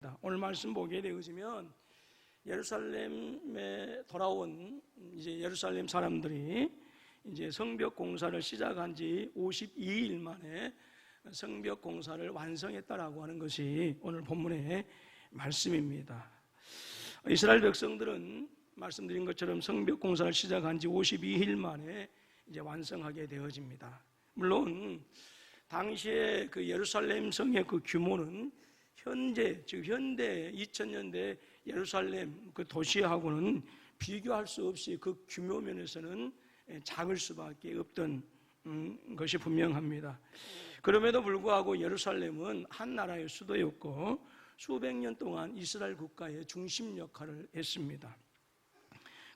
있습니다. 오늘 말씀 보게 되어지면 예루살렘에 돌아온 이제 예루살렘 사람들이 이제 성벽 공사를 시작한 지 52일 만에 성벽 공사를 완성했다라고 하는 것이 오늘 본문의 말씀입니다. 이스라엘 백성들은 말씀드린 것처럼 성벽 공사를 시작한 지 52일 만에 이제 완성하게 되어집니다. 물론 당시에 그 예루살렘 성의 그 규모는 현재 즉 현대 2000년대 예루살렘 그 도시하고는 비교할 수 없이 그 규모 면에서는 작을 수밖에 없던 것이 분명합니다. 그럼에도 불구하고 예루살렘은 한 나라의 수도였고 수백 년 동안 이스라엘 국가의 중심 역할을 했습니다.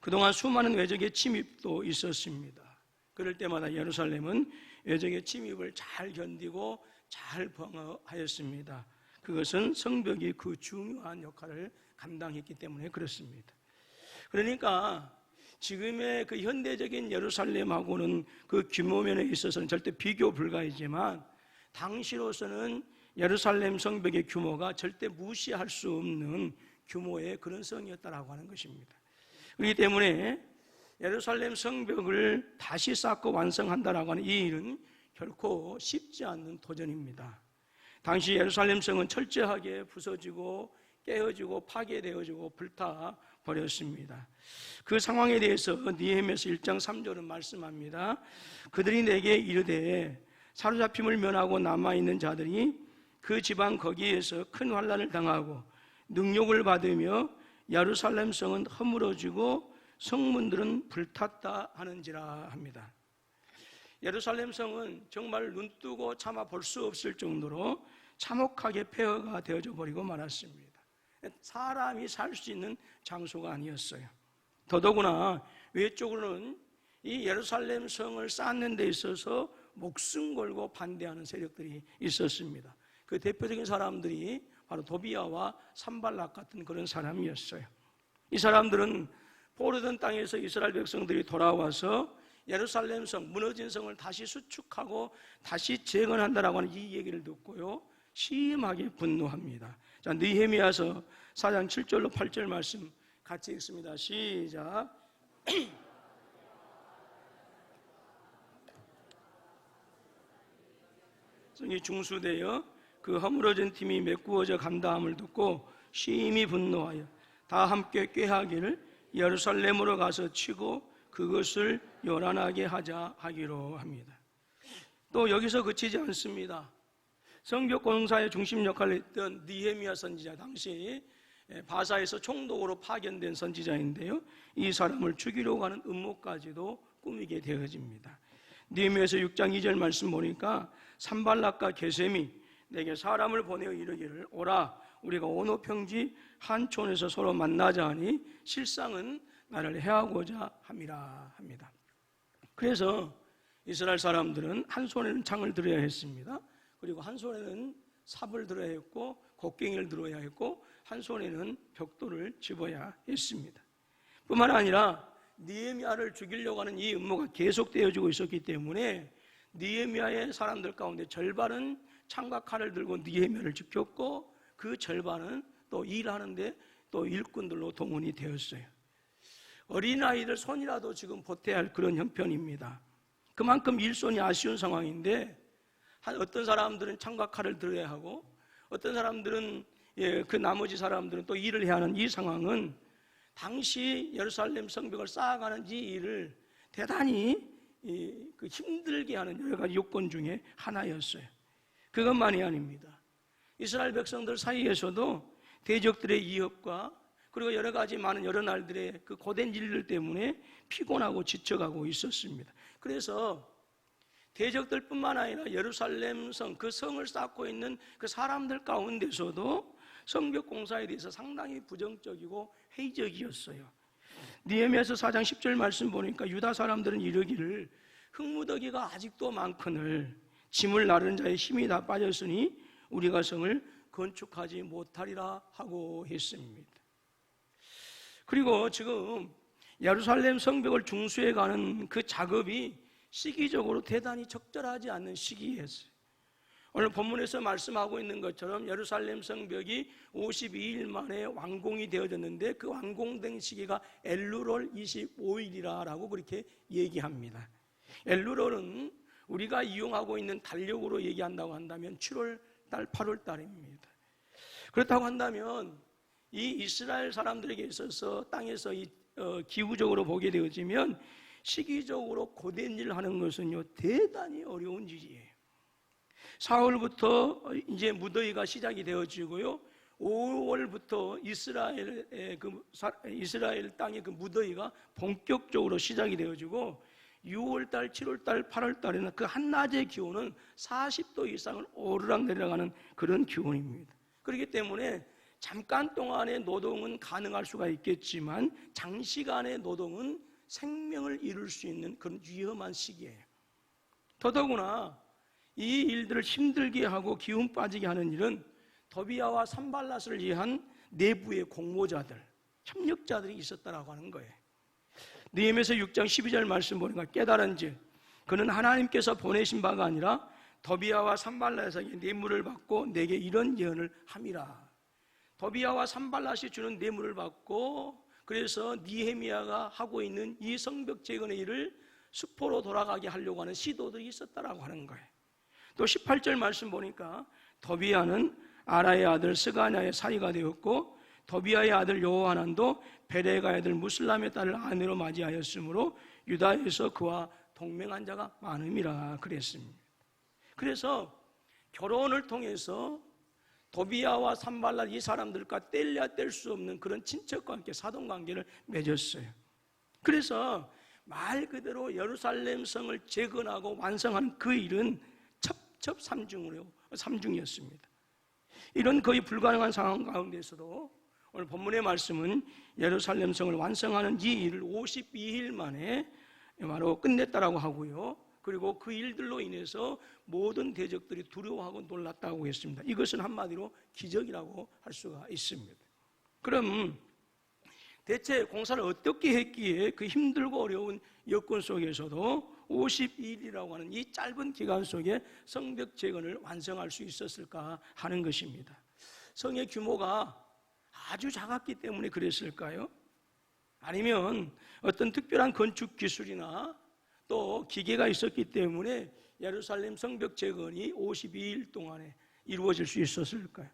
그동안 수많은 외적의 침입도 있었습니다. 그럴 때마다 예루살렘은 외적의 침입을 잘 견디고 잘 방어하였습니다. 그것은 성벽이 그 중요한 역할을 감당했기 때문에 그렇습니다. 그러니까 지금의 그 현대적인 예루살렘하고는 그 규모 면에 있어서는 절대 비교 불가이지만 당시로서는 예루살렘 성벽의 규모가 절대 무시할 수 없는 규모의 그런 성이었다라고 하는 것입니다. 그렇기 때문에 예루살렘 성벽을 다시 쌓고 완성한다라고 하는 이 일은 결코 쉽지 않는 도전입니다. 당시 예루살렘 성은 철저하게 부서지고 깨어지고 파괴되어지고 불타버렸습니다. 그 상황에 대해서 느헤미야서 1장 3절은 말씀합니다. 그들이 내게 이르되 사로잡힘을 면하고 남아있는 자들이 그 지방 거기에서 큰 환난을 당하고 능욕을 받으며 예루살렘 성은 허물어지고 성문들은 불탔다 하는지라 합니다. 예루살렘 성은 정말 눈뜨고 참아 볼 수 없을 정도로 참혹하게 폐허가 되어져 버리고 말았습니다. 사람이 살 수 있는 장소가 아니었어요. 더더구나 외적으로는 이 예루살렘 성을 쌓는 데 있어서 목숨 걸고 반대하는 세력들이 있었습니다. 그 대표적인 사람들이 바로 도비아와 산발락 같은 그런 사람이었어요. 이 사람들은 포로된 땅에서 이스라엘 백성들이 돌아와서 예루살렘 성, 무너진 성을 다시 수축하고 다시 재건한다라고 하는 이 얘기를 듣고요 심하게 분노합니다. 자, 느헤미야서 4장 7절로 8절 말씀 같이 읽습니다. 시작. 성이 중수되어 그 허물어진 팀이 메꾸어져 간다함을 듣고 심히 분노하여 다 함께 꾀하기를 예루살렘으로 가서 치고 그것을 요란하게 하자 하기로 합니다. 또 여기서 그치지 않습니다. 성벽 공사의 중심 역할을 했던 느헤미야 선지자, 당시 바사에서 총독으로 파견된 선지자인데요, 이 사람을 죽이려고 하는 음모까지도 꾸미게 되어집니다. 느헤미야서 6장 2절 말씀 보니까 산발락과 게셈이 내게 사람을 보내어 이르기를 오라 우리가 오노 평지 한 촌에서 서로 만나자 하니 실상은 나를 해하고자 함이라 합니다. 그래서 이스라엘 사람들은 한 손에는 창을 들어야 했습니다. 그리고 한 손에는 삽을 들어야 했고 곡괭이를 들어야 했고 한 손에는 벽돌을 집어야 했습니다. 뿐만 아니라 느헤미야를 죽이려고 하는 이 음모가 계속되어지고 있었기 때문에 느헤미야의 사람들 가운데 절반은 창과 칼을 들고 느헤미야를 지켰고 그 절반은 또 일하는데 또 일꾼들로 동원이 되었어요. 어린아이들 손이라도 지금 보태야 할 그런 형편입니다. 그만큼 일손이 아쉬운 상황인데 어떤 사람들은 창과 칼을 들어야 하고 어떤 사람들은 그 나머지 사람들은 또 일을 해야 하는 이 상황은 당시 예루살렘 성벽을 쌓아가는 이 일을 대단히 힘들게 하는 여러 가지 요건 중에 하나였어요. 그것만이 아닙니다. 이스라엘 백성들 사이에서도 대적들의 위협과 그리고 여러 가지 많은 여러 날들의 그 고된 일들 때문에 피곤하고 지쳐가고 있었습니다. 그래서 대적들뿐만 아니라 예루살렘 성, 그 성을 쌓고 있는 그 사람들 가운데서도 성벽 공사에 대해서 상당히 부정적이고 회의적이었어요. 느헤미야서 4장 10절 말씀 보니까 유다 사람들은 이르기를 흙무더기가 아직도 많거늘 짐을 나르는 자의 힘이 다 빠졌으니 우리가 성을 건축하지 못하리라 하고 했습니다. 그리고 지금 예루살렘 성벽을 중수해가는 그 작업이 시기적으로 대단히 적절하지 않는 시기였어요. 오늘 본문에서 말씀하고 있는 것처럼 예루살렘 성벽이 52일 만에 완공이 되어졌는데 그 완공된 시기가 엘루롤 25일이라고 그렇게 얘기합니다. 엘루롤은 우리가 이용하고 있는 달력으로 얘기한다고 한다면 7월 달, 8월 달입니다. 그렇다고 한다면 이 이스라엘 사람들에게 있어서 땅에서 기후적으로 보게 되어지면 시기적으로 고된 일을 하는 것은요 대단히 어려운 일이에요. 4월부터 이제 무더위가 시작이 되어지고요, 5월부터 이스라엘 땅의 그 무더위가 본격적으로 시작이 되어지고 6월달, 7월달, 8월달에는 그 한낮의 기온은 40도 이상을 오르락내리락하는 그런 기온입니다. 그렇기 때문에 잠깐 동안의 노동은 가능할 수가 있겠지만 장시간의 노동은 생명을 잃을 수 있는 그런 위험한 시기예요. 더더구나 이 일들을 힘들게 하고 기운 빠지게 하는 일은 도비아와 산발랏을 위한 내부의 공모자들, 협력자들이 있었다라고 하는 거예요. 느헤미야서 6장 12절 말씀 보니까 깨달은즉 그는 하나님께서 보내신 바가 아니라 도비아와 산발랏에게 뇌물을 받고 내게 이런 예언을 함이라. 도비아와 산발랏이 주는 뇌물을 받고 그래서 느헤미야가 하고 있는 이 성벽 재건의 일을 수포로 돌아가게 하려고 하는 시도들이 있었다라고 하는 거예요. 또 18절 말씀 보니까 도비아는 아라의 아들 스가냐의 사이가 되었고 도비아의 아들 여호하난도 베레가의 아들 무슬람의 딸을 아내로 맞이하였으므로 유다에서 그와 동맹한 자가 많음이라 그랬습니다. 그래서 결혼을 통해서 도비아와 산발랏 이 사람들과 뗄래야 뗄 수 없는 그런 친척과 함께 사돈관계를 맺었어요. 그래서 말 그대로 예루살렘 성을 재건하고 완성하는 그 일은 첩첩삼중이었습니다. 이런 거의 불가능한 상황 가운데서도 오늘 본문의 말씀은 예루살렘 성을 완성하는 이 일을 52일 만에 바로 끝냈다라고 하고요, 그리고 그 일들로 인해서 모든 대적들이 두려워하고 놀랐다고 했습니다. 이것은 한마디로 기적이라고 할 수가 있습니다. 그럼 대체 공사를 어떻게 했기에 그 힘들고 어려운 여건 속에서도 52일이라고 하는 이 짧은 기간 속에 성벽 재건을 완성할 수 있었을까 하는 것입니다. 성의 규모가 아주 작았기 때문에 그랬을까요? 아니면 어떤 특별한 건축 기술이나 또 기계가 있었기 때문에 예루살렘 성벽 재건이 52일 동안에 이루어질 수 있었을까요?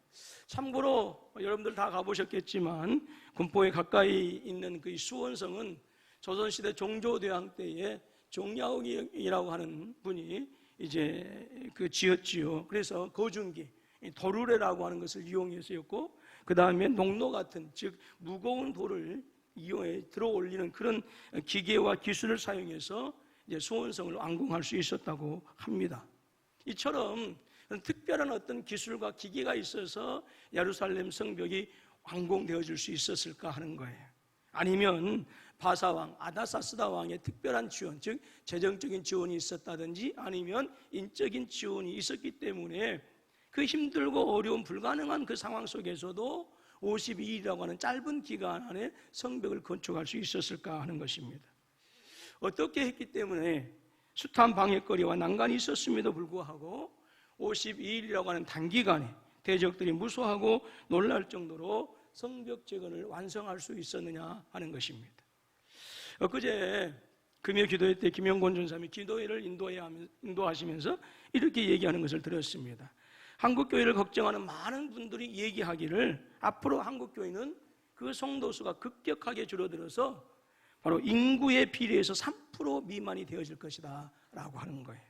참고로 여러분들 다 가보셨겠지만 군포에 가까이 있는 그 수원성은 조선시대 종조대왕 때에 종야옥이라고 하는 분이 이제 그 지었지요. 그래서 거중기, 도르래라고 하는 것을 이용해서였고, 그 다음에 농로 같은, 즉 무거운 돌을 이용해 들어 올리는 그런 기계와 기술을 사용해서 이제 수원성을 완공할 수 있었다고 합니다. 이처럼 특별한 어떤 기술과 기계가 있어서 예루살렘 성벽이 완공되어질 수 있었을까 하는 거예요. 아니면 바사왕, 아다사스다 왕의 특별한 지원, 즉 재정적인 지원이 있었다든지 아니면 인적인 지원이 있었기 때문에 그 힘들고 어려운 불가능한 그 상황 속에서도 52일이라고 하는 짧은 기간 안에 성벽을 건축할 수 있었을까 하는 것입니다. 어떻게 했기 때문에 숱한 방해거리와 난간이 있었음에도 불구하고 52일이라고 하는 단기간에 대적들이 무서워하고 놀랄 정도로 성벽 재건을 완성할 수 있었느냐 하는 것입니다. 엊그제 금요 기도회 때 김영권 전사님이 기도회를 인도하시면서 이렇게 얘기하는 것을 들었습니다. 한국교회를 걱정하는 많은 분들이 얘기하기를 앞으로 한국교회는 그 성도수가 급격하게 줄어들어서 바로 인구의 비례에서 3% 미만이 되어질 것이다 라고 하는 거예요.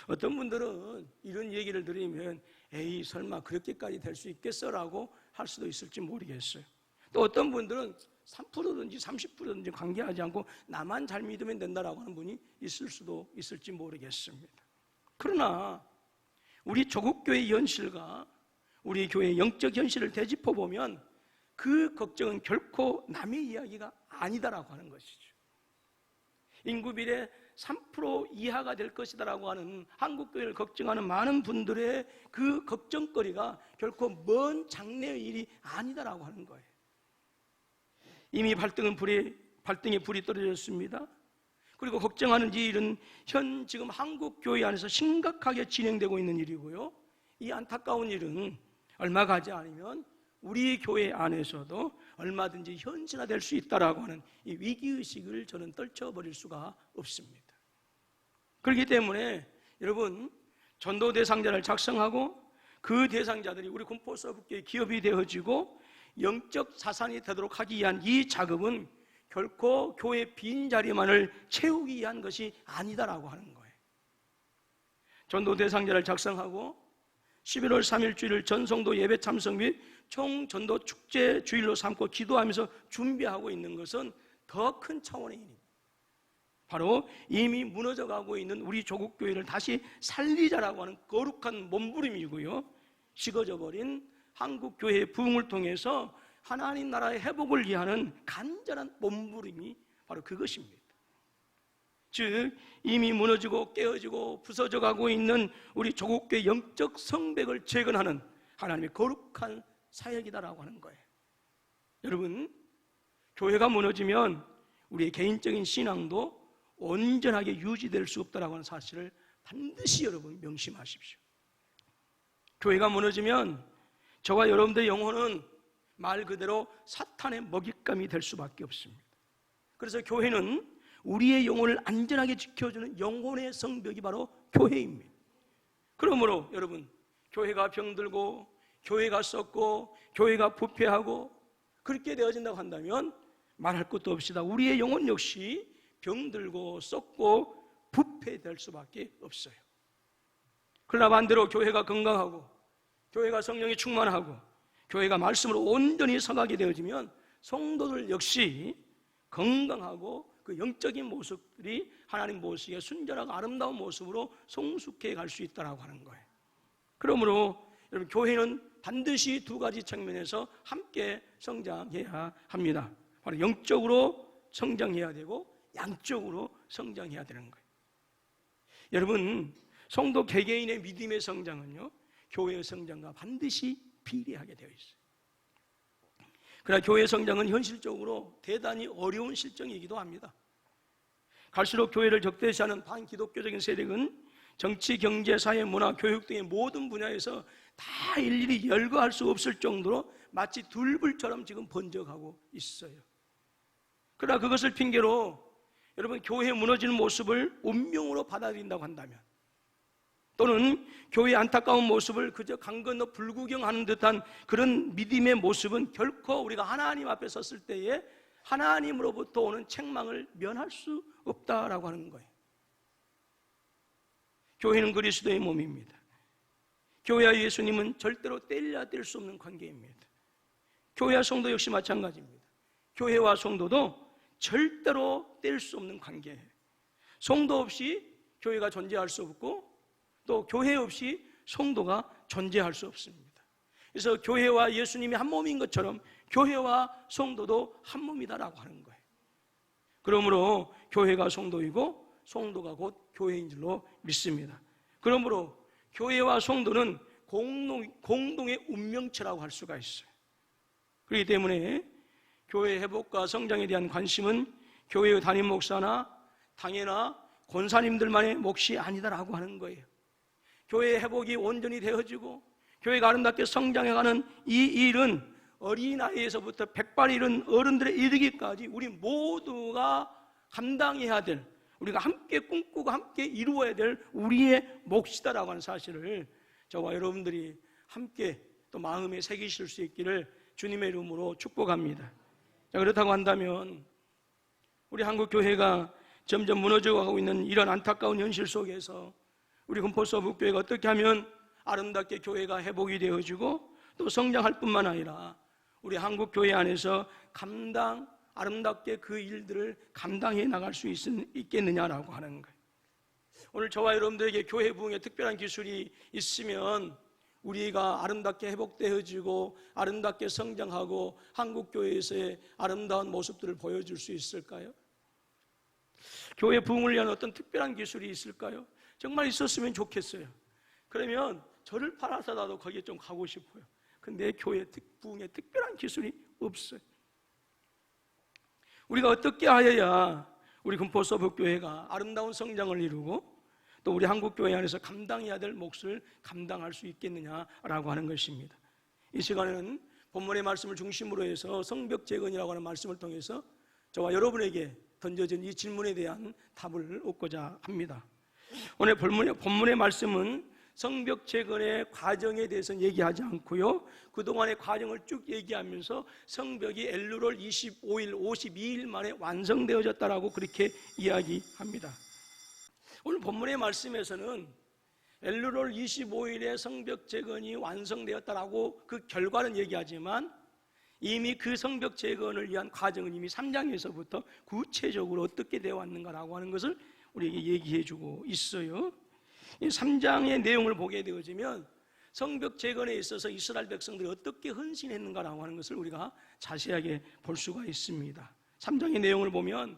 어떤 분들은 이런 얘기를 들으면 에이 설마 그렇게까지 될 수 있겠어 라고 할 수도 있을지 모르겠어요. 또 어떤 분들은 3%든지 30%든지 관계하지 않고 나만 잘 믿으면 된다라고 하는 분이 있을 수도 있을지 모르겠습니다. 그러나 우리 조국교회의 현실과 우리 교회의 영적 현실을 되짚어보면 그 걱정은 결코 남의 이야기가 아니다라고 하는 것이죠. 인구 비례 3% 이하가 될 것이다라고 하는 한국교회를 걱정하는 많은 분들의 그 걱정거리가 결코 먼 장래의 일이 아니다라고 하는 거예요. 이미 발등에 불이 떨어졌습니다. 그리고 걱정하는 이 일은 지금 한국 교회 안에서 심각하게 진행되고 있는 일이고요. 이 안타까운 일은 얼마 가지 않으면 우리 교회 안에서도 얼마든지 현실화될 수 있다라고 하는 이 위기의식을 저는 떨쳐버릴 수가 없습니다. 그렇기 때문에 여러분, 전도 대상자를 작성하고 그 대상자들이 우리 군포서북교의 기업이 되어지고 영적 자산이 되도록 하기 위한 이 작업은 결코 교회 빈자리만을 채우기 위한 것이 아니다라고 하는 거예요. 전도 대상자를 작성하고 11월 3일 주일을 전성도 예배 참석 및 총전도 축제 주일로 삼고 기도하면서 준비하고 있는 것은 더 큰 차원의 일입니다. 바로 이미 무너져가고 있는 우리 조국교회를 다시 살리자라고 하는 거룩한 몸부림이고요, 식어져 버린 한국교회의 부흥을 통해서 하나님 나라의 회복을 위하는 간절한 몸부림이 바로 그것입니다. 즉 이미 무너지고 깨어지고 부서져 가고 있는 우리 조국교회 영적 성벽을 재건하는 하나님의 거룩한 사역이다라고 하는 거예요. 여러분, 교회가 무너지면 우리의 개인적인 신앙도 온전하게 유지될 수 없다라고 하는 사실을 반드시 여러분 명심하십시오. 교회가 무너지면 저와 여러분들의 영혼은 말 그대로 사탄의 먹잇감이 될 수밖에 없습니다. 그래서 교회는 우리의 영혼을 안전하게 지켜주는 영혼의 성벽이 바로 교회입니다. 그러므로 여러분, 교회가 병들고 교회가 썩고 교회가 부패하고 그렇게 되어진다고 한다면 말할 것도 없이다 우리의 영혼 역시 병들고 썩고 부패될 수밖에 없어요. 그러나 반대로 교회가 건강하고 교회가 성령이 충만하고 교회가 말씀으로 온전히 서가게 되어지면 성도들 역시 건강하고 그 영적인 모습들이 하나님 보시기에 순전하고 아름다운 모습으로 성숙해 갈 수 있다고 하는 거예요. 그러므로 여러분, 교회는 반드시 두 가지 측면에서 함께 성장해야 합니다. 바로 영적으로 성장해야 되고 양적으로 성장해야 되는 거예요. 여러분, 성도 개개인의 믿음의 성장은요, 교회의 성장과 반드시 비례하게 되어 있어요. 그러나 교회의 성장은 현실적으로 대단히 어려운 실정이기도 합니다. 갈수록 교회를 적대시하는 반기독교적인 세력은 정치, 경제, 사회, 문화, 교육 등의 모든 분야에서 다 일일이 열거할 수 없을 정도로 마치 들불처럼 지금 번져가고 있어요. 그러나 그것을 핑계로 여러분, 교회 무너지는 모습을 운명으로 받아들인다고 한다면, 또는 교회의 안타까운 모습을 그저 강 건너 불구경하는 듯한 그런 믿음의 모습은 결코 우리가 하나님 앞에 섰을 때에 하나님으로부터 오는 책망을 면할 수 없다라고 하는 거예요. 교회는 그리스도의 몸입니다. 교회와 예수님은 절대로 떼려야 뗄 수 없는 관계입니다. 교회와 성도 역시 마찬가지입니다. 교회와 성도도 절대로 뗄 수 없는 관계예요. 성도 없이 교회가 존재할 수 없고 또 교회 없이 성도가 존재할 수 없습니다. 그래서 교회와 예수님이 한 몸인 것처럼 교회와 성도도 한 몸이다라고 하는 거예요. 그러므로 교회가 성도이고 성도가 곧 교회인 줄로 믿습니다. 그러므로 교회와 성도는 공동의 운명체라고 할 수가 있어요. 그렇기 때문에 교회 회복과 성장에 대한 관심은 교회의 담임 목사나 당회나 권사님들만의 몫이 아니다라고 하는 거예요. 교회의 회복이 온전히 되어지고 교회가 아름답게 성장해가는 이 일은 어린아이에서부터 백발이 이른 어른들에 이르기까지 우리 모두가 감당해야 될, 우리가 함께 꿈꾸고 함께 이루어야 될 우리의 몫이다라고 하는 사실을 저와 여러분들이 함께 또 마음에 새기실 수 있기를 주님의 이름으로 축복합니다. 자, 그렇다고 한다면 우리 한국교회가 점점 무너져가고 있는 이런 안타까운 현실 속에서 우리 금포서북교회가 어떻게 하면 아름답게 교회가 회복이 되어지고 또 성장할 뿐만 아니라 우리 한국교회 안에서 아름답게 그 일들을 감당해 나갈 수 있겠느냐라고 하는 거예요. 오늘 저와 여러분들에게 교회 부흥에 특별한 기술이 있으면 우리가 아름답게 회복되어지고 아름답게 성장하고 한국교회에서의 아름다운 모습들을 보여줄 수 있을까요? 교회 부흥을 위한 어떤 특별한 기술이 있을까요? 정말 있었으면 좋겠어요. 그러면 저를 팔아서라도 거기에 좀 가고 싶어요. 근데 교회 부흥에 특별한 기술이 없어요. 우리가 어떻게 하여야 우리 금포서북교회가 아름다운 성장을 이루고 또 우리 한국교회 안에서 감당해야 될 몫을 감당할 수 있겠느냐라고 하는 것입니다. 이 시간에는 본문의 말씀을 중심으로 해서 성벽재건이라고 하는 말씀을 통해서 저와 여러분에게 던져진 이 질문에 대한 답을 얻고자 합니다. 오늘 본문의 말씀은 성벽재건의 과정에 대해서는 얘기하지 않고요, 그동안의 과정을 쭉 얘기하면서 성벽이 엘루롤 25일, 52일 만에 완성되어졌다라고 그렇게 이야기합니다. 오늘 본문의 말씀에서는 엘루롤 25일에 성벽재건이 완성되었다라고 그 결과는 얘기하지만 이미 그 성벽재건을 위한 과정은 이미 3장에서부터 구체적으로 어떻게 되어 왔는가라고 하는 것을 우리에게 얘기해 주고 있어요. 이 3장의 내용을 보게 되어지면 성벽재건에 있어서 이스라엘 백성들이 어떻게 헌신했는가라고 하는 것을 우리가 자세하게 볼 수가 있습니다. 3장의 내용을 보면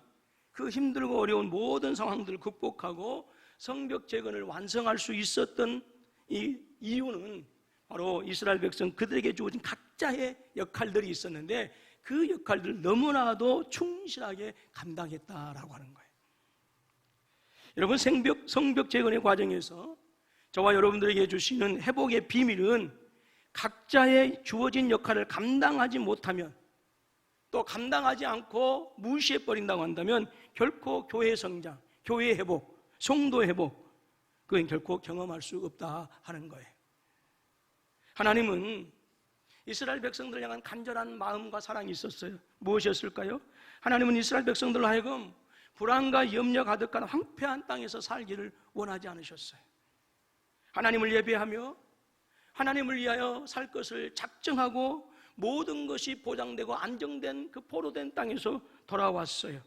그 힘들고 어려운 모든 상황들을 극복하고 성벽재건을 완성할 수 있었던 이 이유는 바로 이스라엘 백성 그들에게 주어진 각자의 역할들이 있었는데 그 역할들을 너무나도 충실하게 감당했다라고 하는 거예요. 여러분, 성벽재건의 과정에서 저와 여러분들에게 주시는 회복의 비밀은 각자의 주어진 역할을 감당하지 못하면, 또 감당하지 않고 무시해버린다고 한다면 결코 교회 성장, 교회 회복, 성도 회복, 그건 결코 경험할 수 없다 하는 거예요. 하나님은 이스라엘 백성들을 향한 간절한 마음과 사랑이 있었어요. 무엇이었을까요? 하나님은 이스라엘 백성들로 하여금 불안과 염려 가득한 황폐한 땅에서 살기를 원하지 않으셨어요. 하나님을 예배하며 하나님을 위하여 살 것을 작정하고 모든 것이 보장되고 안정된 그 포로된 땅에서 돌아왔어요.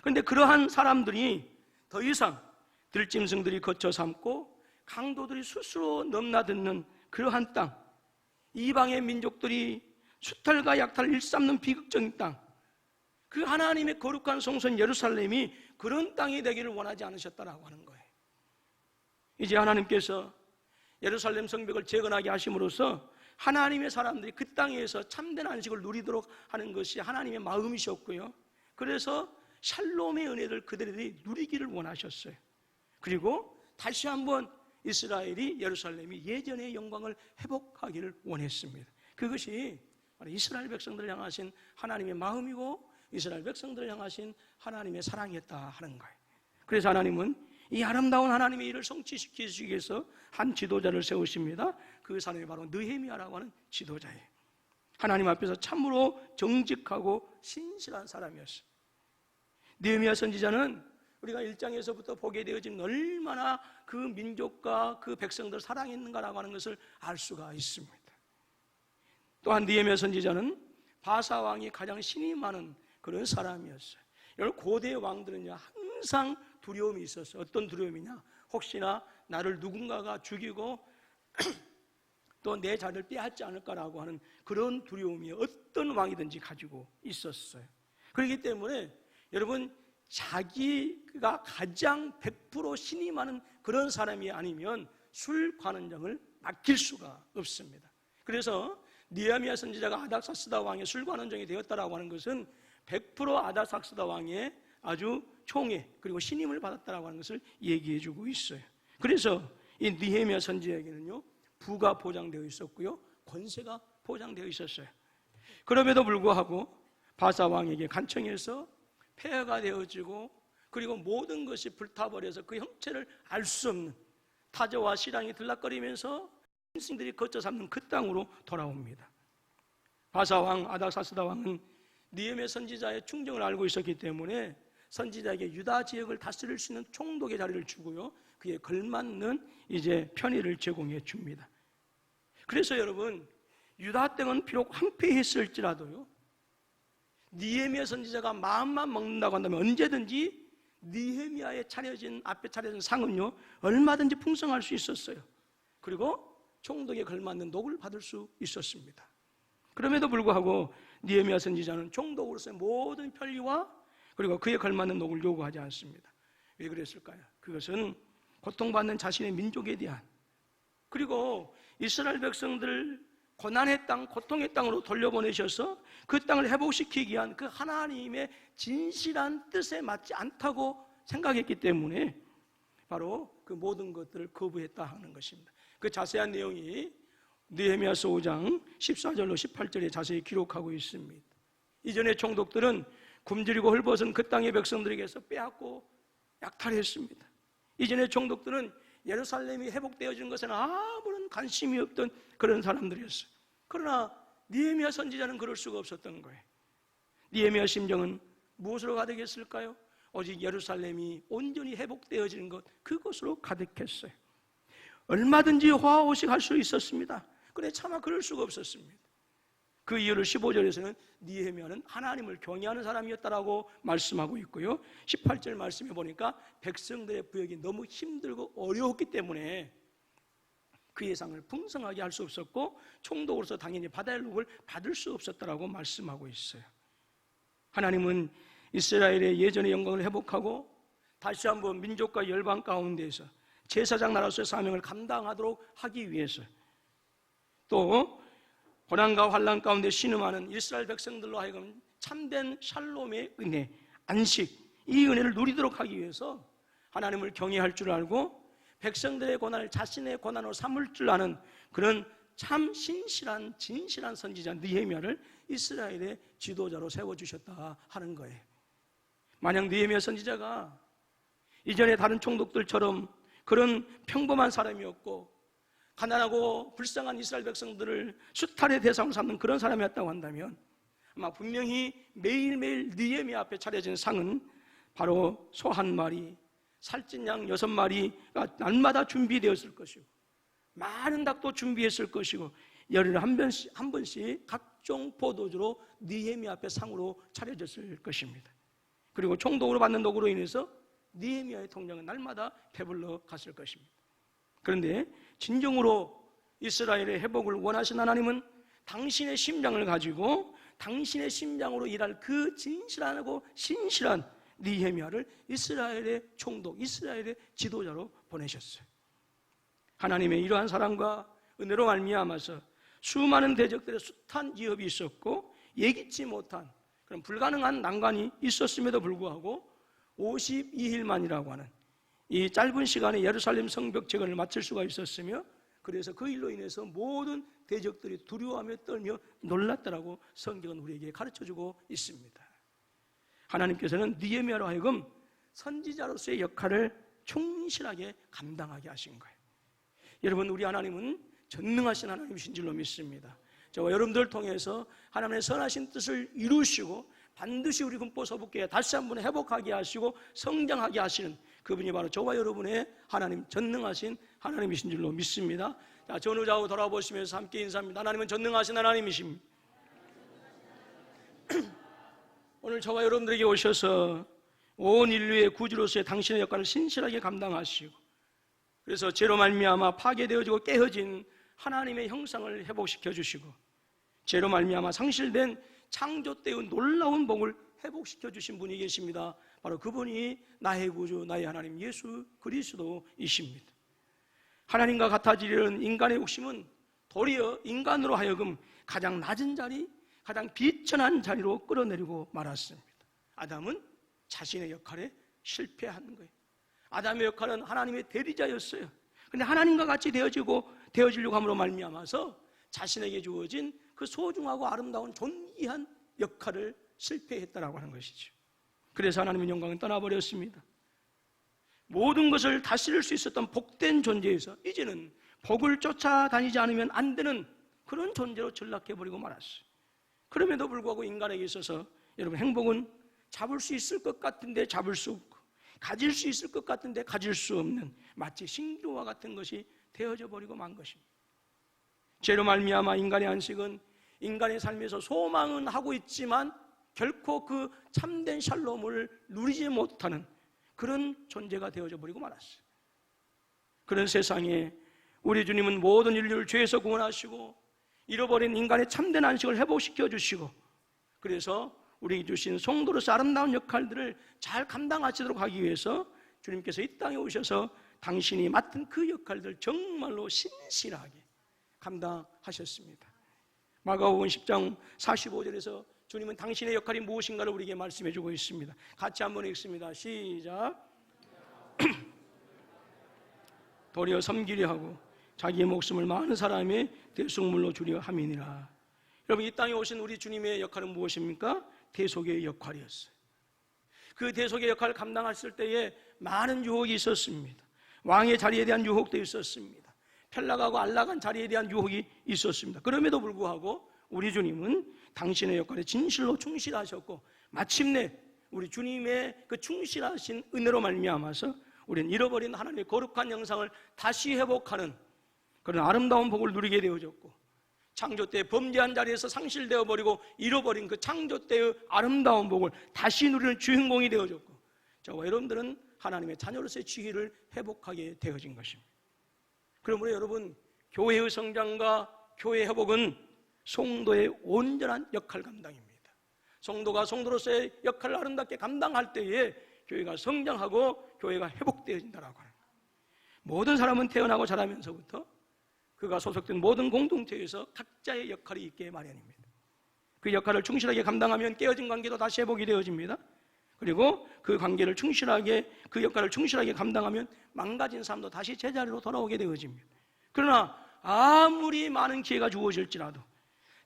그런데 그러한 사람들이 더 이상 들짐승들이 거쳐 삼고 강도들이 스스로 넘나드는 그러한 땅, 이방의 민족들이 수탈과 약탈을 일삼는 비극적인 땅, 그 하나님의 거룩한 성전 예루살렘이 그런 땅이 되기를 원하지 않으셨다라고 하는 거예요. 이제 하나님께서 예루살렘 성벽을 재건하게 하심으로써 하나님의 사람들이 그 땅에서 참된 안식을 누리도록 하는 것이 하나님의 마음이셨고요, 그래서 샬롬의 은혜를 그들이 누리기를 원하셨어요. 그리고 다시 한번 이스라엘이, 예루살렘이 예전의 영광을 회복하기를 원했습니다. 그것이 이스라엘 백성들을 향하신 하나님의 마음이고 이스라엘 백성들을 향하신 하나님의 사랑이었다 하는 거예요. 그래서 하나님은 이 아름다운 하나님의 일을 성취시키기 위해서 한 지도자를 세우십니다. 그 사람이 바로 느헤미야라고 하는 지도자예요. 하나님 앞에서 참으로 정직하고 신실한 사람이었어요. 느헤미야 선지자는 우리가 1장에서부터 보게 되어진 얼마나 그 민족과 그 백성들을 사랑했는가라고 하는 것을 알 수가 있습니다. 또한 느헤미야 선지자는 바사 왕이 가장 신이 많은 그런 사람이었어요. 여러분, 고대 왕들은요 항상 두려움이 있었어요. 어떤 두려움이냐? 혹시나 나를 누군가가 죽이고 또 내 자리를 빼앗지 않을까라고 하는 그런 두려움이 어떤 왕이든지 가지고 있었어요. 그렇기 때문에 여러분, 자기가 가장 100% 신이 많은 그런 사람이 아니면 술 관원장을 맡길 수가 없습니다. 그래서 느헤미야 선지자가 아닥사스다 왕의 술 관원장이 되었다라고 하는 것은 100% 아닥사스다 왕의 아주 총애 그리고 신임을 받았다라고 하는 것을 얘기해주고 있어요. 그래서 이 느헤미야 선지자에게는요 부가 보장되어 있었고요, 권세가 보장되어 있었어요. 그럼에도 불구하고 바사 왕에게 간청해서 폐허가 되어지고 그리고 모든 것이 불타버려서 그 형체를 알 수 없는 타저와 시랑이 들락거리면서 신들이 거쳐 삼는 그 땅으로 돌아옵니다. 바사 왕 아닥사스다 왕은 느헤미야 선지자의 충정을 알고 있었기 때문에 선지자에게 유다 지역을 다스릴 수 있는 총독의 자리를 주고요, 그에 걸맞는 이제 편의를 제공해 줍니다. 그래서 여러분, 유다 땅은 비록 황폐했을지라도요, 느헤미야 선지자가 마음만 먹는다고 한다면 언제든지 느헤미야에 앞에 차려진 상은요 얼마든지 풍성할 수 있었어요. 그리고 총독에 걸맞는 녹을 받을 수 있었습니다. 그럼에도 불구하고 느헤미야 선지자는 총독으로서의 모든 편리와 그리고 그에 걸맞는 녹을 요구하지 않습니다. 왜 그랬을까요? 그것은 고통받는 자신의 민족에 대한, 그리고 이스라엘 백성들 고난의 땅, 고통의 땅으로 돌려보내셔서 그 땅을 회복시키기 위한 그 하나님의 진실한 뜻에 맞지 않다고 생각했기 때문에 바로 그 모든 것들을 거부했다 하는 것입니다. 그 자세한 내용이 느헤미야서 5장 14절로 18절에 자세히 기록하고 있습니다. 이전의 총독들은 굶주리고 헐벗은 그 땅의 백성들에게서 빼앗고 약탈했습니다. 이전의 총독들은 예루살렘이 회복되어지는 것에는 아무런 관심이 없던 그런 사람들이었어요. 그러나 느헤미야 선지자는 그럴 수가 없었던 거예요. 느헤미야 심정은 무엇으로 가득했을까요? 오직 예루살렘이 온전히 회복되어지는 것, 그것으로 가득했어요. 얼마든지 호화호식할 수 있었습니다. 그런데 차마 그럴 수가 없었습니다. 그 이유를 15절에서는 느헤미야는 하나님을 경외하는 사람이었다라고 말씀하고 있고요, 18절 말씀해 보니까 백성들의 부역이 너무 힘들고 어려웠기 때문에 그 예상을 풍성하게 할 수 없었고 총독으로서 당연히 받아야 할 복을 받을 수 없었다라고 말씀하고 있어요. 하나님은 이스라엘의 예전의 영광을 회복하고 다시 한번 민족과 열방 가운데에서 제사장 나라로서의 사명을 감당하도록 하기 위해서, 또 고난과 환난 가운데 신음하는 이스라엘 백성들로 하여금 참된 샬롬의 은혜, 안식, 이 은혜를 누리도록 하기 위해서 하나님을 경외할 줄 알고 백성들의 고난을 자신의 고난으로 삼을 줄 아는 그런 참 신실한 진실한 선지자 느헤미야를 이스라엘의 지도자로 세워주셨다 하는 거예요. 만약 느헤미야 선지자가 이전에 다른 총독들처럼 그런 평범한 사람이었고 가난하고 불쌍한 이스라엘 백성들을 수탈의 대상으로 삼는 그런 사람이었다고 한다면 아마 분명히 매일매일 느헤미야 앞에 차려진 상은 바로 소 한 마리, 살찐 양 6마리가 날마다 준비되었을 것이고 많은 닭도 준비했을 것이고 열흘에 한 번씩 각종 포도주로 느헤미야 앞에 상으로 차려졌을 것입니다. 그리고 총독으로 받는 도구로 인해서 느헤미야의 통장은 날마다 배불러 갔을 것입니다. 그런데 진정으로 이스라엘의 회복을 원하신 하나님은 당신의 심장을 가지고 당신의 심장으로 일할 그 진실하고 신실한 느헤미야를 이스라엘의 총독, 이스라엘의 지도자로 보내셨어요. 하나님의 이러한 사랑과 은혜로 말미암아서 수많은 대적들의 숱한 위협이 있었고 예기치 못한 그런 불가능한 난관이 있었음에도 불구하고 52일만이라고 하는 이 짧은 시간에 예루살렘 성벽 재건을 마칠 수가 있었으며, 그래서 그 일로 인해서 모든 대적들이 두려워하며 떨며 놀랐다라고 성경은 우리에게 가르쳐주고 있습니다. 하나님께서는 느헤미야로 하여금 선지자로서의 역할을 충실하게 감당하게 하신 거예요. 여러분, 우리 하나님은 전능하신 하나님이신 줄로 믿습니다. 저와 여러분들을 통해서 하나님의 선하신 뜻을 이루시고 반드시 우리 금포 서북교회 다시 한번 회복하게 하시고 성장하게 하시는 그분이 바로 저와 여러분의 하나님, 전능하신 하나님이신 줄로 믿습니다. 자, 전후좌우 돌아보시면서 함께 인사합니다. 하나님은 전능하신 하나님이십니다. 오늘 저와 여러분들에게 오셔서 온 인류의 구주로서의 당신의 역할을 신실하게 감당하시고, 그래서 죄로 말미암아 파괴되어지고 깨어진 하나님의 형상을 회복시켜 주시고, 죄로 말미암아 상실된 창조 때의 놀라운 복을 회복시켜 주신 분이 계십니다. 바로 그분이 나의 구주, 나의 하나님 예수 그리스도이십니다. 하나님과 같아지려는 인간의 욕심은 도리어 인간으로 하여금 가장 낮은 자리, 가장 비천한 자리로 끌어내리고 말았습니다. 아담은 자신의 역할에 실패한 거예요. 아담의 역할은 하나님의 대리자였어요. 그런데 하나님과 같이 되어지려고 함으로 말미암아서 자신에게 주어진 그 소중하고 아름다운 존귀한 역할을 실패했다라고 하는 것이죠. 그래서 하나님의 영광은 떠나버렸습니다. 모든 것을 다스릴 수 있었던 복된 존재에서 이제는 복을 쫓아다니지 않으면 안 되는 그런 존재로 전락해버리고 말았어요. 그럼에도 불구하고 인간에게 있어서 여러분, 행복은 잡을 수 있을 것 같은데 잡을 수 없고 가질 수 있을 것 같은데 가질 수 없는 마치 신기루와 같은 것이 되어져 버리고 만 것입니다. 죄로 말미암아 인간의 안식은 인간의 삶에서 소망은 하고 있지만 결코 그 참된 샬롬을 누리지 못하는 그런 존재가 되어져 버리고 말았어요. 그런 세상에 우리 주님은 모든 인류를 죄에서 구원하시고 잃어버린 인간의 참된 안식을 회복시켜 주시고, 그래서 우리에게 주신 성도로서 아름다운 역할들을 잘 감당하시도록 하기 위해서 주님께서 이 땅에 오셔서 당신이 맡은 그 역할들 정말로 신실하게 감당하셨습니다. 마가복음 10장 45절에서 주님은 당신의 역할이 무엇인가를 우리에게 말씀해 주고 있습니다. 같이 한번 읽습니다. 시작. 도리어 섬기려 하고 자기의 목숨을 많은 사람의 대속물로 주려 함이니라. 여러분, 이 땅에 오신 우리 주님의 역할은 무엇입니까? 대속의 역할이었어요. 그 대속의 역할을 감당했을 때에 많은 유혹이 있었습니다. 왕의 자리에 대한 유혹도 있었습니다. 편락하고 안락한 자리에 대한 유혹이 있었습니다. 그럼에도 불구하고 우리 주님은 당신의 역할에 진실로 충실하셨고, 마침내 우리 주님의 그 충실하신 은혜로 말미암아서 우리는 잃어버린 하나님의 거룩한 영상을 다시 회복하는 그런 아름다운 복을 누리게 되어졌고, 창조 때 범죄한 자리에서 상실되어 버리고 잃어버린 그 창조 때의 아름다운 복을 다시 누리는 주인공이 되어졌고, 저와 여러분들은 하나님의 자녀로서의 지위를 회복하게 되어진 것입니다. 그러므로 여러분, 교회의 성장과 교회 회복은 성도의 온전한 역할 감당입니다. 성도가 성도로서의 역할을 아름답게 감당할 때에 교회가 성장하고 교회가 회복되어진다라고 하는 거예요. 모든 사람은 태어나고 자라면서부터 그가 소속된 모든 공동체에서 각자의 역할이 있게 마련입니다. 그 역할을 충실하게 감당하면 깨어진 관계도 다시 회복이 되어집니다. 그리고 그 관계를 충실하게, 그 역할을 충실하게 감당하면 망가진 사람도 다시 제자리로 돌아오게 되어집니다. 그러나 아무리 많은 기회가 주어질지라도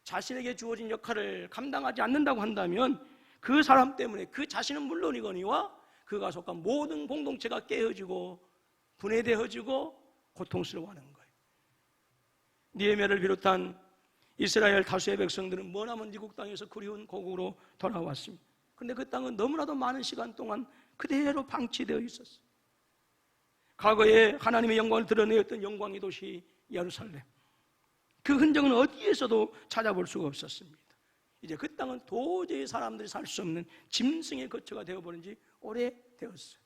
자신에게 주어진 역할을 감당하지 않는다고 한다면 그 사람 때문에 그 자신은 물론이거니와 그가 속한 모든 공동체가 깨어지고 분해되어지고 고통스러워하는 거예요. 느헤미야를 비롯한 이스라엘 다수의 백성들은 머나먼 이국 땅에서 그리운 고국으로 돌아왔습니다. 그런데 그 땅은 너무나도 많은 시간 동안 그대로 방치되어 있었어요. 과거에 하나님의 영광을 드러내었던 영광의 도시 예루살렘, 그 흔적은 어디에서도 찾아볼 수가 없었습니다. 이제 그 땅은 도저히 사람들이 살 수 없는 짐승의 거처가 되어버린 지 오래되었어요.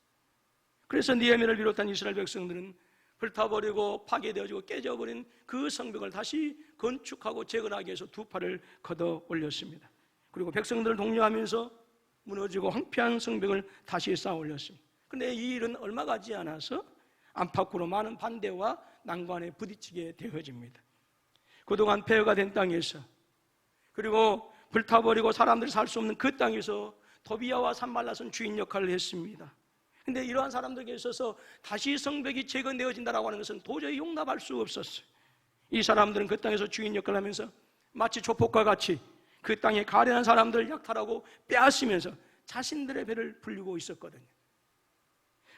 그래서 느헤미야를 비롯한 이스라엘 백성들은 불타버리고 파괴되어지고 깨져버린 그 성벽을 다시 건축하고 재건하기 위해서 두 팔을 걷어 올렸습니다. 그리고 백성들을 독려하면서 무너지고 황폐한 성벽을 다시 쌓아 올렸습니다. 그런데 이 일은 얼마 가지 않아서 안팎으로 많은 반대와 난관에 부딪히게 되어집니다. 그동안 폐허가 된 땅에서, 그리고 불타버리고 사람들이 살 수 없는 그 땅에서 도비야와 산발랏은 주인 역할을 했습니다. 그런데 이러한 사람들에게 있어서 다시 성벽이 재건되어진다고 하는 것은 도저히 용납할 수 없었어요. 이 사람들은 그 땅에서 주인 역할을 하면서 마치 조폭과 같이 그 땅에 가련한 사람들을 약탈하고 빼앗으면서 자신들의 배를 불리고 있었거든요.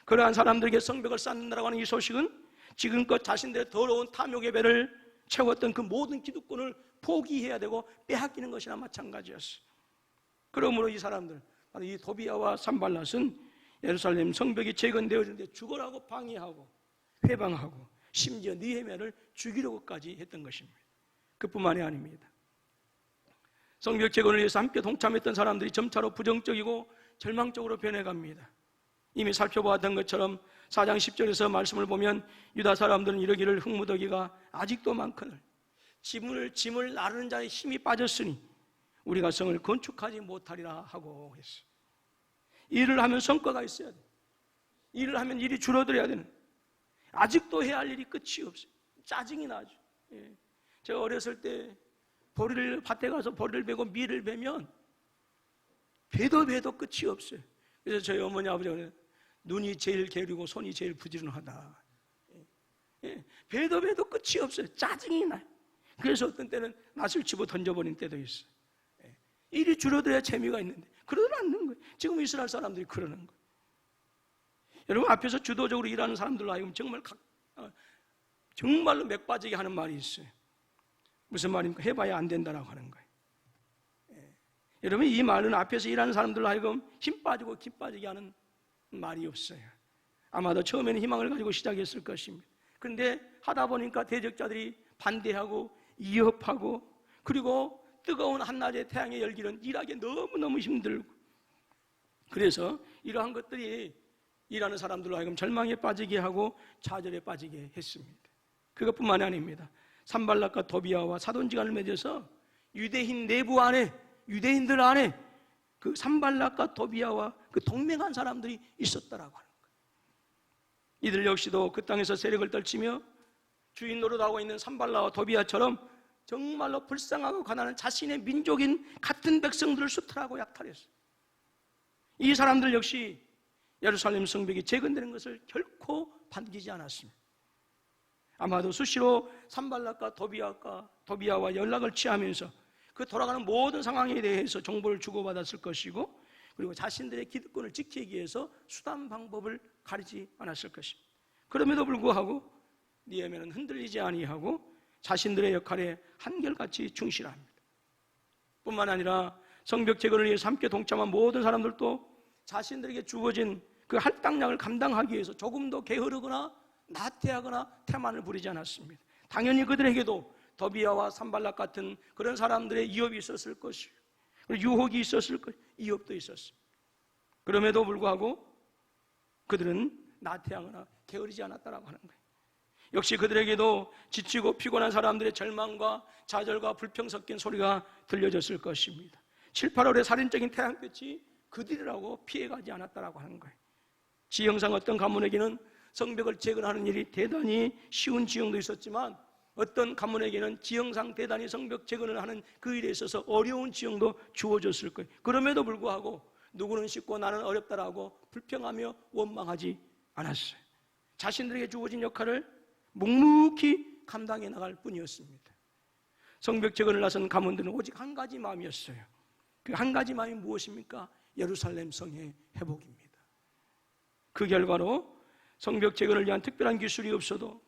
그러한 사람들에게 성벽을 쌓는다고 하는 이 소식은 지금껏 자신들의 더러운 탐욕의 배를 채웠던 그 모든 기득권을 포기해야 되고 빼앗기는 것이나 마찬가지였어요. 그러므로 이 사람들, 바로 이 도비야와 산발랏은 예루살렘 성벽이 재건되어지는데 죽으라고 방해하고 회방하고 심지어 느헤미야를 죽이려고까지 했던 것입니다. 그뿐만이 아닙니다. 성벽 재건을 위해서 함께 동참했던 사람들이 점차로 부정적이고 절망적으로 변해갑니다. 이미 살펴보았던 것처럼 4장 10절에서 말씀을 보면 유다 사람들은 이르기를 흙무더기가 아직도 많거늘 짐을 나르는 자의 힘이 빠졌으니 우리가 성을 건축하지 못하리라 하고 했어요. 일을 하면 성과가 있어야 돼. 일을 하면 일이 줄어들어야 되는. 아직도 해야 할 일이 끝이 없어요. 짜증이 나죠. 예. 제가 어렸을 때 밭에 가서 보리를 베고 밀을 베면 베도 끝이 없어요. 그래서 저희 어머니 아버지가 눈이 제일 게으르고 손이 제일 부지런하다. 예. 베도 끝이 없어요. 짜증이 나요. 그래서 어떤 때는 낫을 집어 던져버린 때도 있어요. 예. 일이 줄어들어야 재미가 있는데 그러지 않는 거예요. 지금 이스라엘 사람들이 그러는 거예요. 여러분, 앞에서 주도적으로 일하는 사람들로 하여금 정말로 맥 빠지게 하는 말이 있어요. 무슨 말입니까? 해봐야 안 된다라고 하는 거예요. 예. 여러분, 이 말은 앞에서 일하는 사람들로 하여금 힘 빠지고 기 빠지게 하는 말이 없어요. 아마도 처음에는 희망을 가지고 시작했을 것입니다. 그런데 하다 보니까 대적자들이 반대하고 위협하고, 그리고 뜨거운 한낮의 태양의 열기는 일하기 너무너무 힘들고, 그래서 이러한 것들이 일하는 사람들로 하여금 절망에 빠지게 하고 좌절에 빠지게 했습니다. 그것뿐만이 아닙니다. 산발랏과 도비야와 사돈지간을 맺어서 유대인 내부 안에, 유대인들 안에 그 산발랏과 도비야와 그 동맹한 사람들이 있었다라고 하는 거예요. 이들 역시도 그 땅에서 세력을 떨치며 주인 노릇하고 있는 산발랏과 도비야처럼 정말로 불쌍하고 가난한 자신의 민족인 같은 백성들을 수탈하고 약탈했어요. 이 사람들 역시 예루살렘 성벽이 재건되는 것을 결코 반기지 않았습니다. 아마도 수시로 산발락과 도비아와 연락을 취하면서 그 돌아가는 모든 상황에 대해서 정보를 주고받았을 것이고, 그리고 자신들의 기득권을 지키기 위해서 수단 방법을 가리지 않았을 것입니다. 그럼에도 불구하고 느헤미야는 흔들리지 아니하고 자신들의 역할에 한결같이 충실합니다. 뿐만 아니라 성벽 재건을 위해서 함께 동참한 모든 사람들도 자신들에게 주어진 그 할당량을 감당하기 위해서 조금 더 게으르거나 나태하거나 태만을 부리지 않았습니다. 당연히 그들에게도 도비아와 산발락 같은 그런 사람들의 위협이 있었을 것이고, 유혹이 있었을 것이고, 위협도 있었습니다. 그럼에도 불구하고 그들은 나태하거나 게으르지 않았다라고 하는 거예요. 역시 그들에게도 지치고 피곤한 사람들의 절망과 좌절과 불평 섞인 소리가 들려졌을 것입니다. 7, 8월의 살인적인 태양빛이 그들이라고 피해가지 않았다라고 하는 거예요. 지형상 어떤 가문에게는 성벽을 재건하는 일이 대단히 쉬운 지형도 있었지만, 어떤 가문에게는 지형상 대단히 성벽 재건을 하는 그 일에 있어서 어려운 지형도 주어졌을 거예요. 그럼에도 불구하고 누구는 쉽고 나는 어렵다라고 불평하며 원망하지 않았어요. 자신들에게 주어진 역할을 묵묵히 감당해 나갈 뿐이었습니다. 성벽 재건을 나선 가문들은 오직 한 가지 마음이었어요. 그 한 가지 마음이 무엇입니까? 예루살렘 성의 회복입니다. 그 결과로 성벽 재건을 위한 특별한 기술이 없어도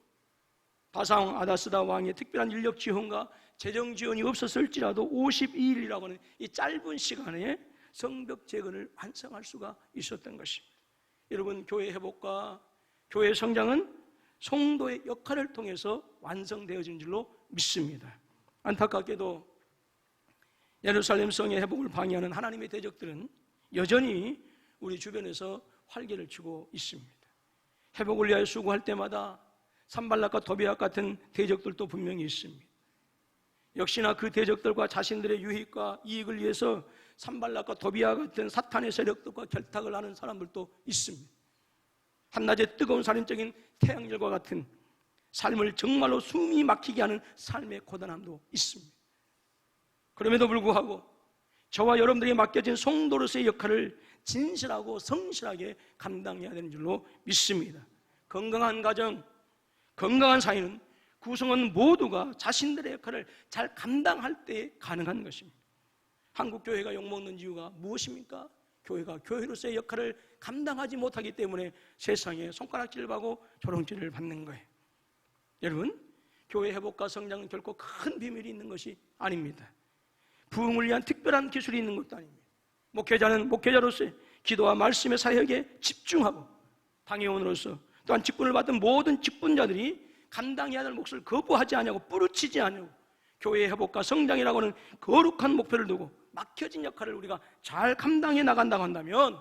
바사왕 아다스다 왕의 특별한 인력 지원과 재정 지원이 없었을지라도 52일이라고 하는 이 짧은 시간에 성벽 재건을 완성할 수가 있었던 것입니다. 여러분, 교회 회복과 교회 성장은 성도의 역할을 통해서 완성되어진 줄로 믿습니다. 안타깝게도 예루살렘 성의 회복을 방해하는 하나님의 대적들은 여전히 우리 주변에서 활개를 치고 있습니다. 회복을 위하여 수고할 때마다 산발락과 도비아 같은 대적들도 분명히 있습니다. 역시나 그 대적들과 자신들의 유익과 이익을 위해서 산발락과 도비아 같은 사탄의 세력들과 결탁을 하는 사람들도 있습니다. 한낮의 뜨거운 살인적인 태양열과 같은 삶을 정말로 숨이 막히게 하는 삶의 고단함도 있습니다. 그럼에도 불구하고 저와 여러분들에게 맡겨진 성도로서의 역할을 진실하고 성실하게 감당해야 되는 줄로 믿습니다. 건강한 가정, 건강한 사회는 구성원 모두가 자신들의 역할을 잘 감당할 때 가능한 것입니다. 한국 교회가 욕먹는 이유가 무엇입니까? 교회가 교회로서의 역할을 감당하지 못하기 때문에 세상에 손가락질을 받고 조롱질을 받는 거예요. 여러분, 교회 회복과 성장은 결코 큰 비밀이 있는 것이 아닙니다. 부흥을 위한 특별한 기술이 있는 것도 아닙니다. 목회자는 목회자로서의 기도와 말씀의 사역에 집중하고 당회원으로서 또한 직분을 받은 모든 직분자들이 감당해야 할 몫을 거부하지 않냐고 뿌리치지 않냐고 교회의 회복과 성장이라고 하는 거룩한 목표를 두고 막혀진 역할을 우리가 잘 감당해 나간다고 한다면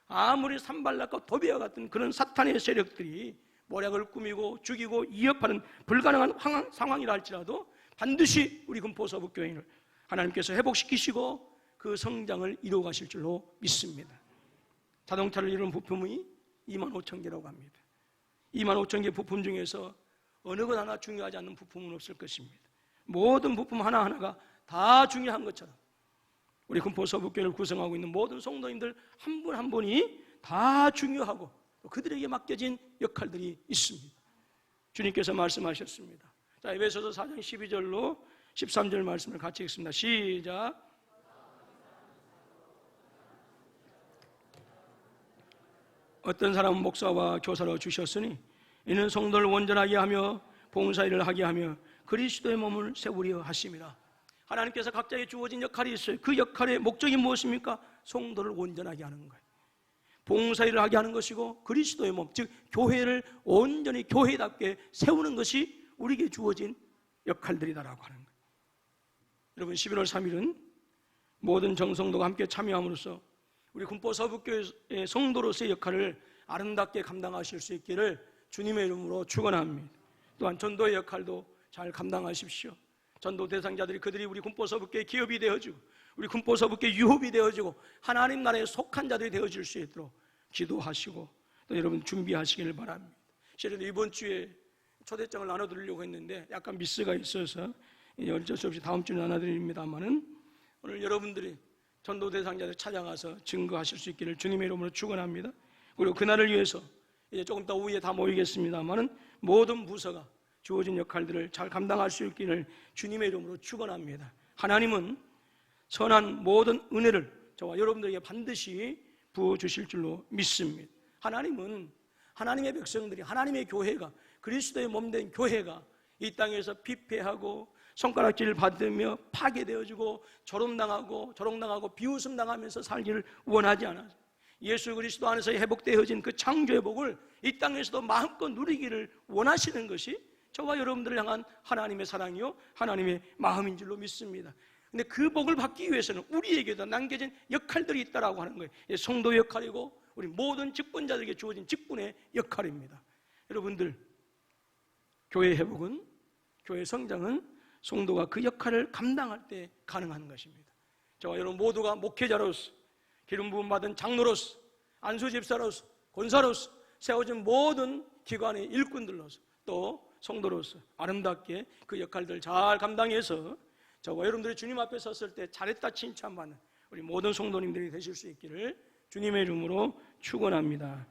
아무리 산발락과 도비아 같은 그런 사탄의 세력들이 모략을 꾸미고 죽이고 위협하는 불가능한 상황이라 할지라도 반드시 우리 금포서북교회를 하나님께서 회복시키시고 그 성장을 이루어 가실 줄로 믿습니다. 자동차를 이루는 부품이 25,000개라고 합니다. 25,000개 부품 중에서 어느 것 하나 중요하지 않는 부품은 없을 것입니다. 모든 부품 하나하나가 다 중요한 것처럼 우리 금포서북교회를 구성하고 있는 모든 성도님들 한 분 한 분이 다 중요하고 그들에게 맡겨진 역할들이 있습니다. 주님께서 말씀하셨습니다. 자, 에베소서 4장 12절로 13절 말씀을 같이 읽습니다. 시작. 어떤 사람은 목사와 교사로 주셨으니 이는 성도를 온전하게 하며 봉사일을 하게 하며 그리스도의 몸을 세우려 하심이라. 하나님께서 각자에 주어진 역할이 있어요. 그 역할의 목적이 무엇입니까? 성도를 온전하게 하는 거예요. 봉사일을 하게 하는 것이고 그리스도의 몸, 즉 교회를 온전히 교회답게 세우는 것이 우리에게 주어진 역할들이다라고 하는 거예요. 여러분, 11월 3일은 모든 정성도가 함께 참여함으로써 우리 금포서북교회 성도로서의 역할을 아름답게 감당하실 수 있기를 주님의 이름으로 축원합니다. 또한 전도의 역할도 잘 감당하십시오. 전도 대상자들이 그들이 우리 금포서북교회 기업이 되어지고 우리 금포서북교회 유업이 되어지고 하나님 나라에 속한 자들이 되어질 수 있도록 기도하시고 또 여러분 준비하시기를 바랍니다. 실은 이번 주에 초대장을 나눠드리려고 했는데 약간 미스가 있어서 어쩔 수 없이 다음 주는 나눠드립니다만은 오늘 여러분들이 전도 대상자들 찾아가서 증거하실 수 있기를 주님의 이름으로 축원합니다. 그리고 그날을 위해서 이제 조금 더 오후에 다 모이겠습니다만은 모든 부서가 주어진 역할들을 잘 감당할 수 있기를 주님의 이름으로 축원합니다. 하나님은 선한 모든 은혜를 저와 여러분들에게 반드시 부어주실 줄로 믿습니다. 하나님은 하나님의 백성들이, 하나님의 교회가, 그리스도의 몸된 교회가 이 땅에서 피폐하고 손가락질을 받으며 파괴되어지고 조롱당하고 비웃음당하면서 살기를 원하지 않아요. 예수 그리스도 안에서 회복되어진 그 창조의 복을 이 땅에서도 마음껏 누리기를 원하시는 것이 저와 여러분들을 향한 하나님의 사랑이요 하나님의 마음인 줄로 믿습니다. 근데 그 복을 받기 위해서는 우리에게도 남겨진 역할들이 있다라고 하는 거예요. 성도 역할이고 우리 모든 직분자들에게 주어진 직분의 역할입니다. 여러분들, 교회 회복은, 교회 성장은 성도가 그 역할을 감당할 때 가능한 것입니다. 저와 여러분 모두가 목회자로서, 기름 부음 받은 장로로서, 안수 집사로서, 권사로서, 세워진 모든 기관의 일꾼들로서, 또 성도로서 아름답게 그 역할들을 잘 감당해서 저와 여러분들이 주님 앞에 섰을 때 잘했다 칭찬받는 우리 모든 성도님들이 되실 수 있기를 주님의 이름으로 축원합니다.